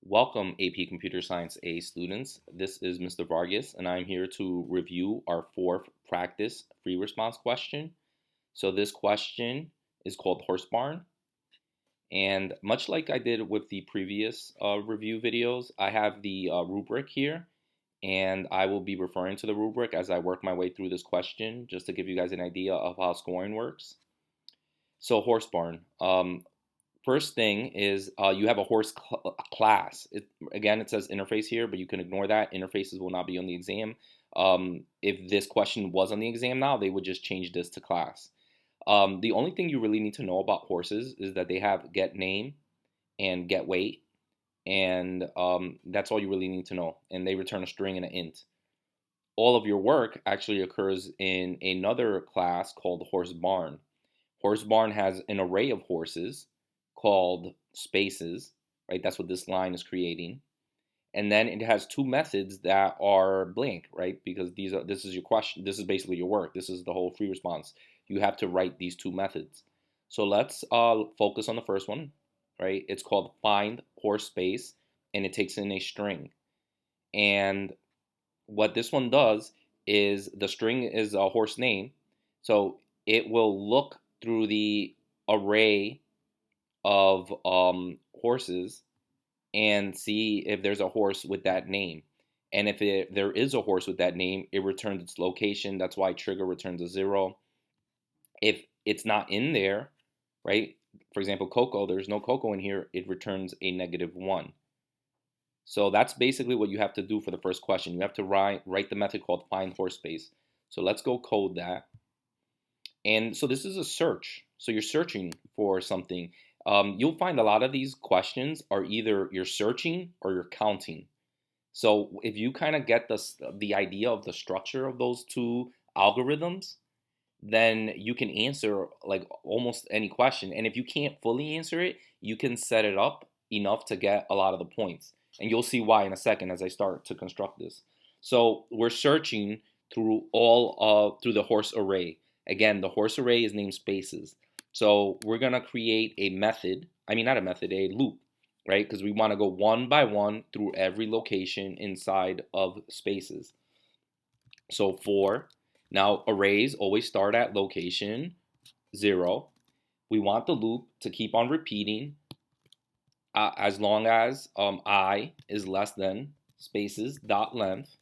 Welcome, AP Computer Science A students. This is Mr. Vargas, and I'm here to review our fourth practice free response question. So this question is called HorseBarn, and much like I did with the previous review videos, I have the rubric here, and I will be referring to the rubric as I work my way through this question, just to give you guys an idea of how scoring works. So HorseBarn. First thing is you have a horse class. Again, it says interface here, but you can ignore that. Interfaces will not be on the exam. If this question was on the exam now, they would just change this to class. The only thing you really need to know about horses is that they have get name and get weight, and that's all you really need to know. And they return a string and an int. All of your work actually occurs in another class called HorseBarn. HorseBarn has an array of horses called spaces, right? That's what this line is creating. And then it has two methods that are blank, right? Because this is your question. This is basically your work. This is the whole free response. You have to write these two methods. So let's focus on the first one, right? It's called find horse space, and it takes in a string. And what this one does is the string is a horse name. So it will look through the array of horses and see if there's a horse with that name. And if there is a horse with that name, it returns its location. That's why trigger returns a 0. If it's not in there, right? For example, Coco, there's no Coco in here, it returns a -1. So that's basically what you have to do for the first question. You have to write the method called find horse space. So let's go code that. And so this is a search. So you're searching for something. You'll find a lot of these questions are either you're searching or you're counting. So if you kind of get the idea of the structure of those two algorithms, then you can answer like almost any question. And if you can't fully answer it, you can set it up enough to get a lot of the points. And you'll see why in a second as I start to construct this. So we're searching through through the horse array. Again, the horse array is named spaces. So we're going to create a method, not a method, a loop, right? Because we want to go one by one through every location inside of spaces. So now arrays always start at location 0. We want the loop to keep on repeating as long as I is less than spaces dot length.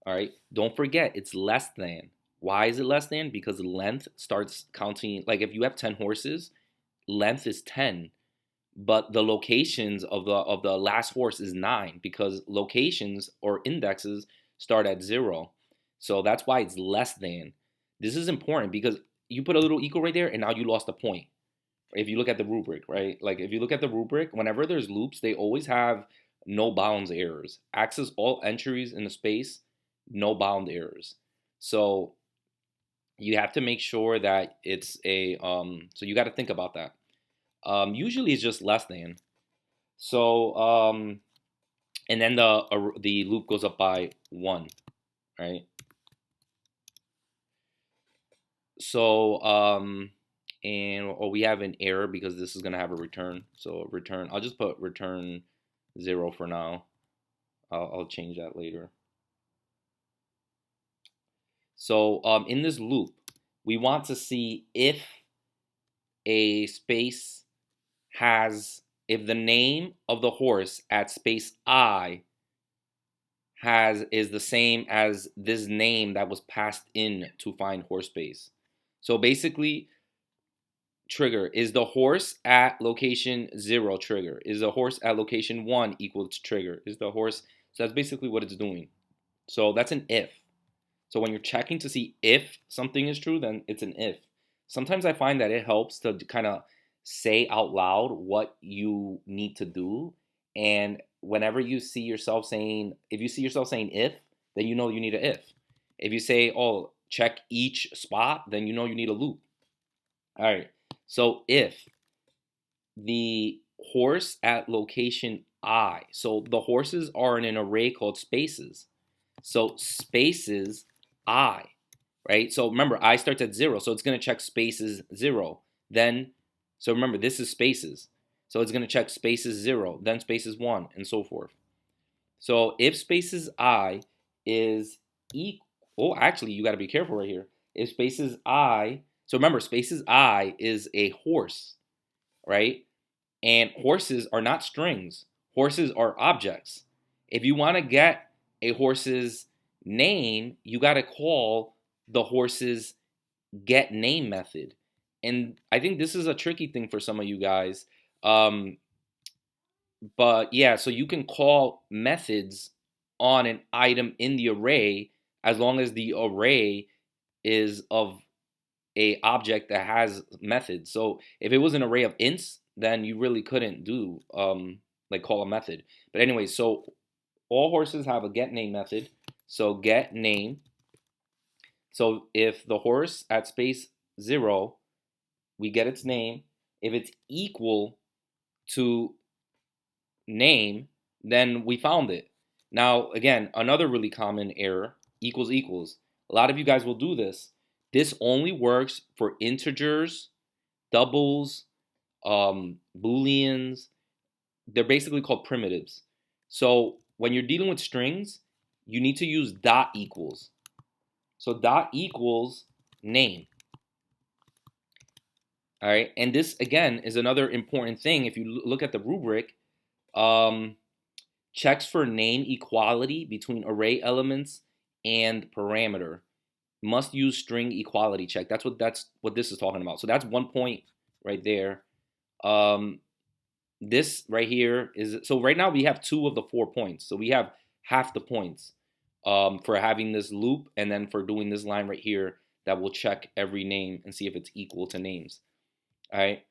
All right, don't forget it's less than. Why is it less than? Because length starts counting. Like if you have 10 horses, length is 10, but the locations of the last horse is 9 because locations or indexes start at 0. So that's why it's less than. This is important because you put a little equal right there and now you lost a point. If you look at the rubric, right? Like if you look at the rubric, whenever there's loops, they always have no bounds errors. Access all entries in the space, no bound errors. So you have to make sure that it's so you got to think about that. Usually it's just less than. So, and then the loop goes up by 1, right? So, we have an error because this is going to have a return. So return, I'll just put return 0 for now. I'll change that later. So in this loop, we want to see if a space if the name of the horse at space I is the same as this name that was passed in to find horse space. So basically, trigger, is the horse at location 0 trigger? Is the horse at location 1 equal to trigger? So that's basically what it's doing. So that's an if. So when you're checking to see if something is true, then it's an if. Sometimes I find that it helps to kind of say out loud what you need to do. And whenever you see yourself saying, if you see yourself saying if, then you know you need an if. If you say, oh, check each spot, then you know you need a loop. All right. So if the horse at location I, so the horses are in an array called spaces. So spaces I, right? So remember, I starts at 0, so it's going to check spaces 0. Then, so remember, this is spaces. So it's going to check spaces 0, then spaces 1, and so forth. So if spaces I is equal, oh, actually, you got to be careful right here. If spaces I, so remember, spaces I is a horse, right? And horses are not strings. Horses are objects. If you want to get a horse's name, you got to call the horse's get name method. And I think this is a tricky thing for some of you guys. But yeah, so you can call methods on an item in the array as long as the array is of a object that has methods. So if it was an array of ints, then you really couldn't do like call a method. But anyway, so all horses have a get name method. So get name. So if the horse at space 0, we get its name. If it's equal to name, then we found it. Now, again, another really common error, equals equals. A lot of you guys will do this. This only works for integers, doubles, booleans. They're basically called primitives. So when you're dealing with strings, you need to use dot equals. So dot equals name. All right, and this again is another important thing. If you look at the rubric, checks for name equality between array elements and parameter. Must use string equality check. That's what this is talking about. So that's 1 point right there. This right here is, so right now we have 2 of the 4 points. So we have half the points for having this loop, and then for doing this line right here that will check every name and see if it's equal to names. All right.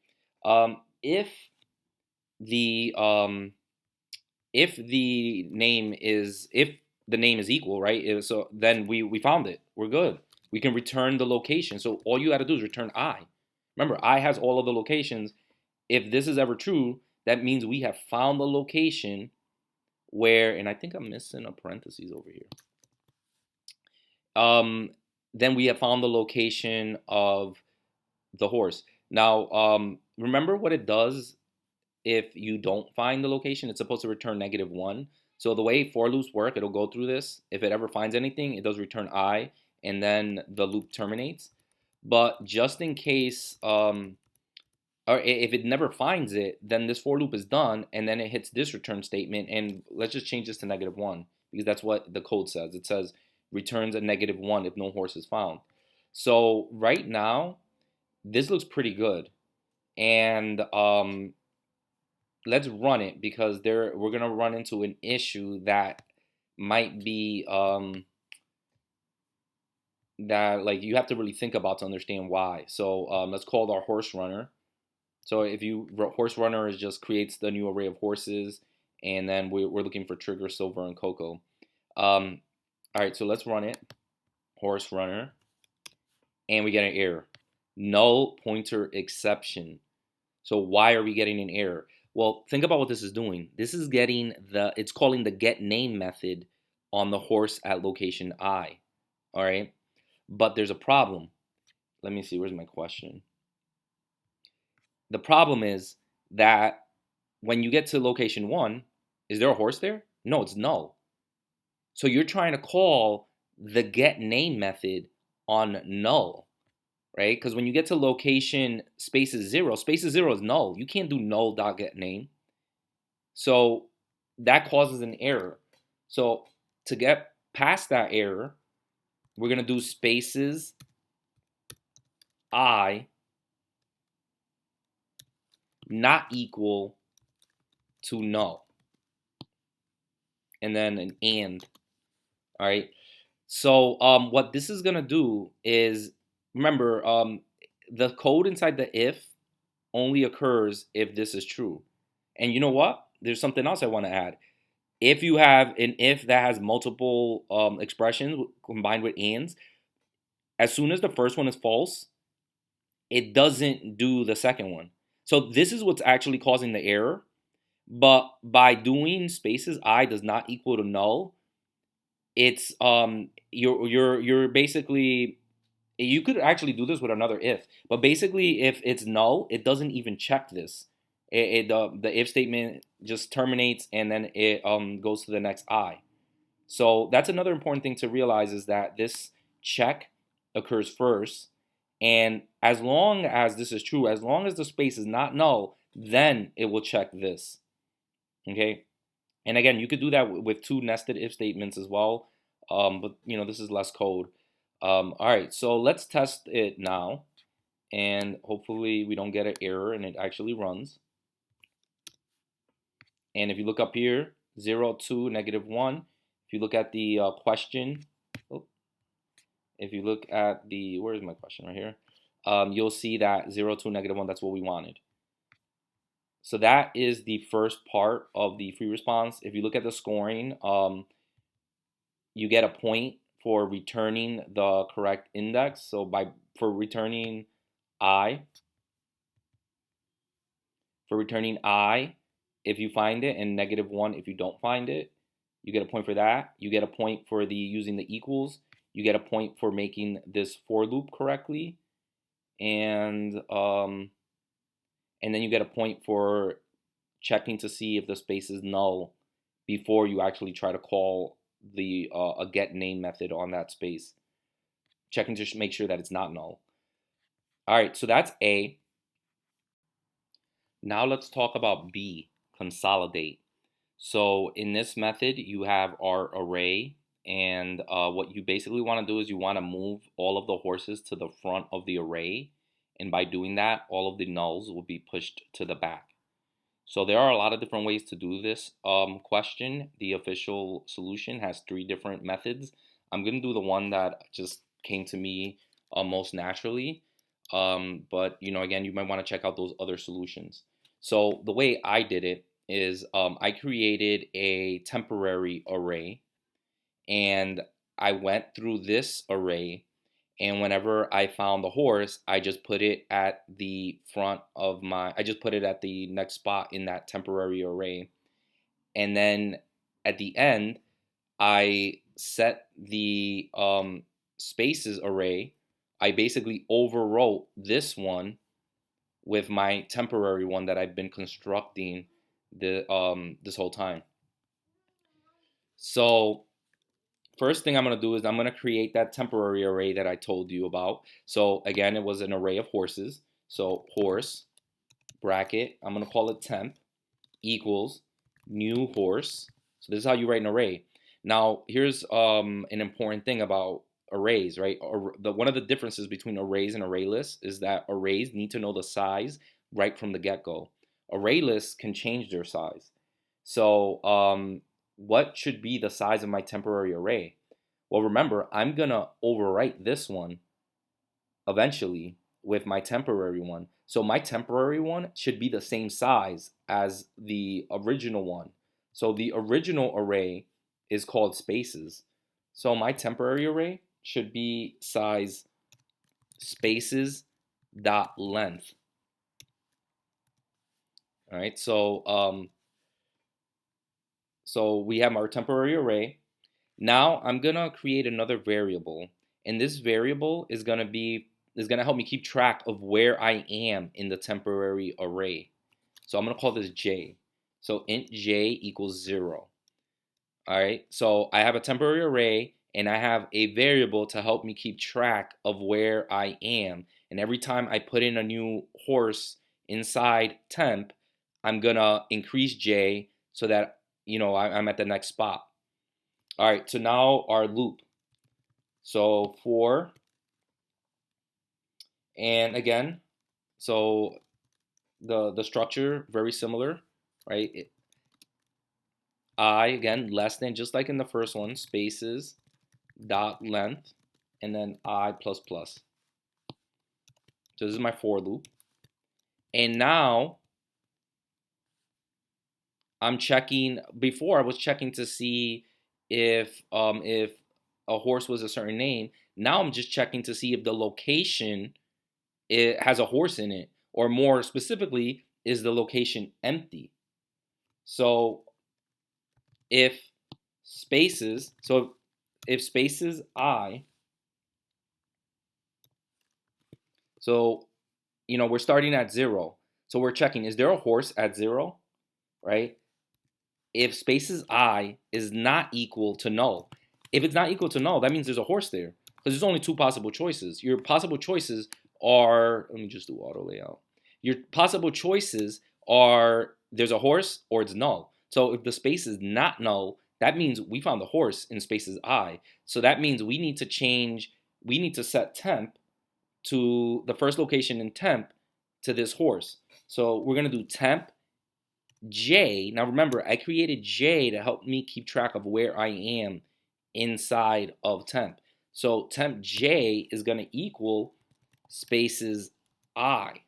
If the name is equal, right? So then we found it. We're good. We can return the location. So all you got to do is return I. Remember, I has all of the locations. If this is ever true, that means we have found the location where, and I think I'm missing a parentheses over here. Then we have found the location of the horse. Now, remember what it does if you don't find the location. It's supposed to return -1. So the way for loops work, it'll go through this. If it ever finds anything, it does return I, and then the loop terminates. But just in case, or if it never finds it, then this for loop is done, and then it hits this return statement. And let's just change this to -1, because that's what the code says. It says returns a -1 if no horse is found. So right now, this looks pretty good. And let's run it, because we're gonna run into an issue that might be that like you have to really think about to understand why. So let's call our horse runner. So if you horse runner is just creates the new array of horses, and then we're looking for trigger, silver, and cocoa. All right, so let's run it. Horse runner, and we get an error. Null pointer exception. So why are we getting an error? Well, think about what this is doing. This is getting it's calling the get name method on the horse at location I. All right, but there's a problem. Let me see, where's my question? The problem is that when you get to location 1, is there a horse there? No, it's null. So you're trying to call the get name method on null, right? Because when you get to location spaces 0 is null. You can't do null.getName. So that causes an error. So to get past that error, we're going to do spaces I not equal to null. And then an and. All right. So what this is going to do is, remember, the code inside the if only occurs if this is true. And you know what? There's something else I want to add. If you have an if that has multiple expressions combined with ands, as soon as the first one is false, it doesn't do the second one. So this is what's actually causing the error. But by doing spaces I does not equal to null, it's you're basically, you could actually do this with another if, but basically if it's null, it doesn't even check this. The if statement just terminates and then it goes to the next I. So that's another important thing to realize, is that this check occurs first, and as long as this is true, as long as the space is not null, then it will check this. Okay, and again, you could do that with two nested if statements as well, but this is less code. All right, so let's test it now, and hopefully we don't get an error and it actually runs. And if you look up here, 0, 2, -1, if you look at the question, oh, if you look at the, where is my question? Right here. You'll see that 0, 2, -1, that's what we wanted. So that is the first part of the free response. If you look at the scoring, you get a point for returning the correct index. So for returning I, if you find it, and -1 if you don't find it, you get a point for that. You get a point for using the equals. You get a point for making this for loop correctly, and then you get a point for checking to see if the space is null before you actually try to call the a get name method on that space, checking to make sure that it's not null. All right, so that's A. Now let's talk about B, consolidate. So in this method, you have our array, and what you basically want to do is you want to move all of the horses to the front of the array, and by doing that, all of the nulls will be pushed to the back. So there are a lot of different ways to do this question. The official solution has 3 different methods. I'm going to do the one that just came to me most naturally. But again, you might want to check out those other solutions. So the way I did it is I created a temporary array, and I went through this array, and whenever I found the horse, I just put it at the front of I just put it at the next spot in that temporary array. And then at the end, I set the spaces array. I basically overwrote this one with my temporary one that I've been constructing this whole time. So first thing I'm going to do is I'm going to create that temporary array that I told you about. So again, it was an array of horses. So horse, bracket, I'm going to call it temp, equals new horse. So this is how you write an array. Now, here's an important thing about arrays, right? One of the differences between arrays and array lists is that arrays need to know the size right from the get-go. Array lists can change their size. So what should be the size of my temporary array? Well, remember, I'm going to overwrite this one eventually with my temporary one. So my temporary one should be the same size as the original one. So the original array is called spaces. So my temporary array should be size spaces dot length. All right, so we have our temporary array. Now I'm gonna create another variable, and this variable is gonna help me keep track of where I am in the temporary array. So I'm gonna call this J. So int J equals 0. All right, so I have a temporary array, and I have a variable to help me keep track of where I am. And every time I put in a new horse inside temp, I'm gonna increase J so that I'm at the next spot. All right, so now our loop. So for, and again, so the structure very similar, right? I, again, less than, just like in the first one, spaces dot length, and then I plus plus. So this is my for loop. And now I'm checking. Before I was checking to see if a horse was a certain name. Now I'm just checking to see if the location it has a horse in it, or more specifically, is the location empty. So if spaces, if spaces I, so we're starting at 0. So we're checking, is there a horse at 0, right? If spaces I is not equal to null. If it's not equal to null, that means there's a horse there, because there's only two possible choices. Your possible choices are, let me just do auto layout. Your possible choices are there's a horse or it's null. So if the space is not null, that means we found the horse in spaces I. So that means we need to change, we need to set temp to the first location in temp to this horse. So we're going to do temp J. Now remember, I created J to help me keep track of where I am inside of temp. So temp J is going to equal spaces I.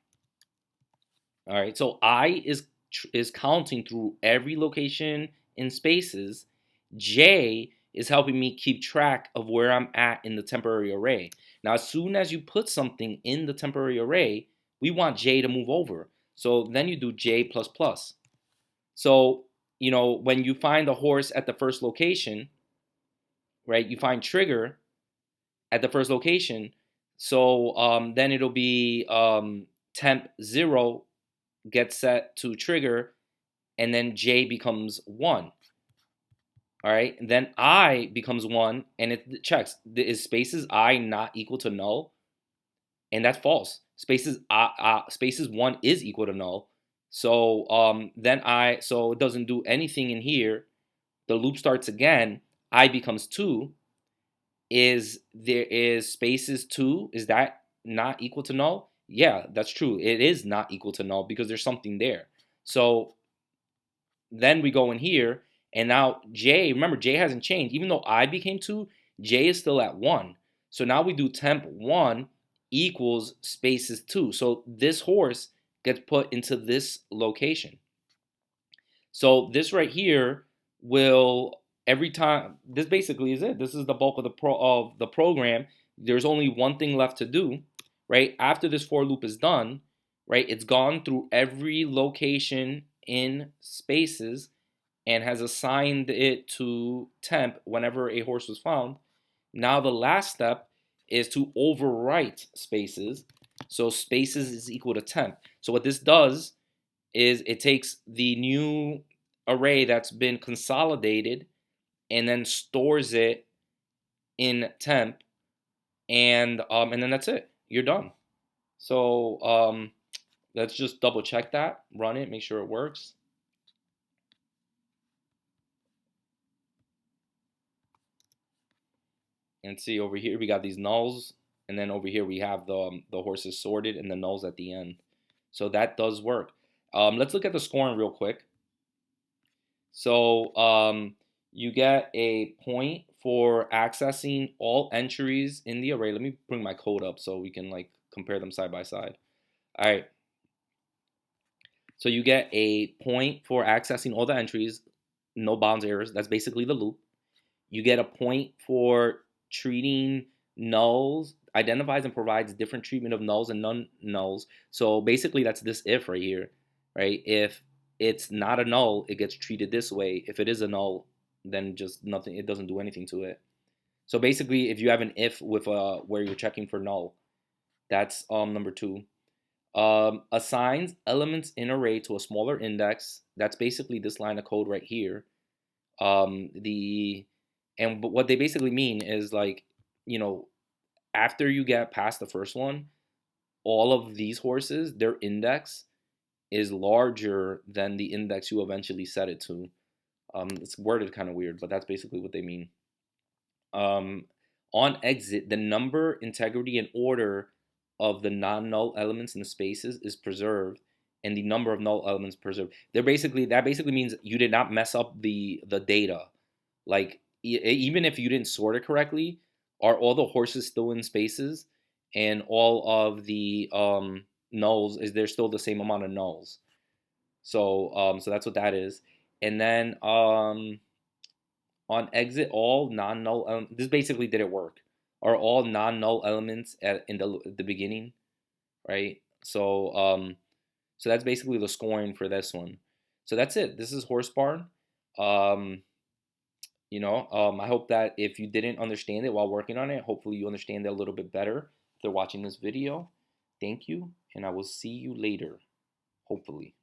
All right, so I is counting through every location in spaces. J is helping me keep track of where I'm at in the temporary array. Now, as soon as you put something in the temporary array, we want J to move over. So then you do J plus plus. So, you know, when you find a horse at the first location, right, you find trigger at the first location. So then it'll be temp 0 gets set to trigger, and then J becomes 1. All right, and then I becomes 1, and it checks, is spaces I not equal to null? And that's false. Spaces 1 is equal to null. So so it doesn't do anything in here. The loop starts again. I becomes 2. Is spaces 2, is that not equal to null? Yeah, that's true. It is not equal to null because there's something there. So then we go in here, and now J, remember J hasn't changed. Even though I became 2, J is still at 1. So now we do temp 1 equals spaces 2. So this horse gets put into this location. So this right here will, every time, this basically is it. This is the bulk of the program. There's only one thing left to do, right? After this for loop is done, right? It's gone through every location in spaces and has assigned it to temp whenever a horse was found. Now the last step is to overwrite spaces. So spaces is equal to temp. So what this does is it takes the new array that's been consolidated and then stores it in temp, and then that's it. You're done. So let's just double check that, run it, make sure it works. And see over here we got these nulls, and then over here we have the horses sorted and the nulls at the end. So that does work. Let's look at the scoring real quick. So you get a point for accessing all entries in the array. Let me bring my code up so we can like compare them side by side. All right. So you get a point for accessing all the entries, no bounds errors. That's basically the loop. You get a point for treating nulls, identifies and provides different treatment of nulls and non-nulls. So basically that's this if right here, right? If it's not a null, it gets treated this way. If it is a null, then just nothing, it doesn't do anything to it. So basically if you have an if with where you're checking for null, that's number 2. Assigns elements in array to a smaller index. That's basically this line of code right here. But what they basically mean is like, you know, after you get past the first one, all of these horses, their index is larger than the index you eventually set it to. It's worded kind of weird, but that's basically what they mean. On exit, the number, integrity, and order of the non-null elements in the spaces is preserved, and the number of null elements preserved. That basically means you did not mess up the data. Like even if you didn't sort it correctly, are all the horses still in spaces, and all of the nulls, is there still the same amount of nulls? So so that's what that is. And then on exit, all non-null this basically did it work. Are all non-null elements in the beginning, right? So so that's basically the scoring for this one. So that's it. This is HorseBarn. I hope that if you didn't understand it while working on it, hopefully you understand it a little bit better if they're watching this video. Thank you, and I will see you later. hopefully.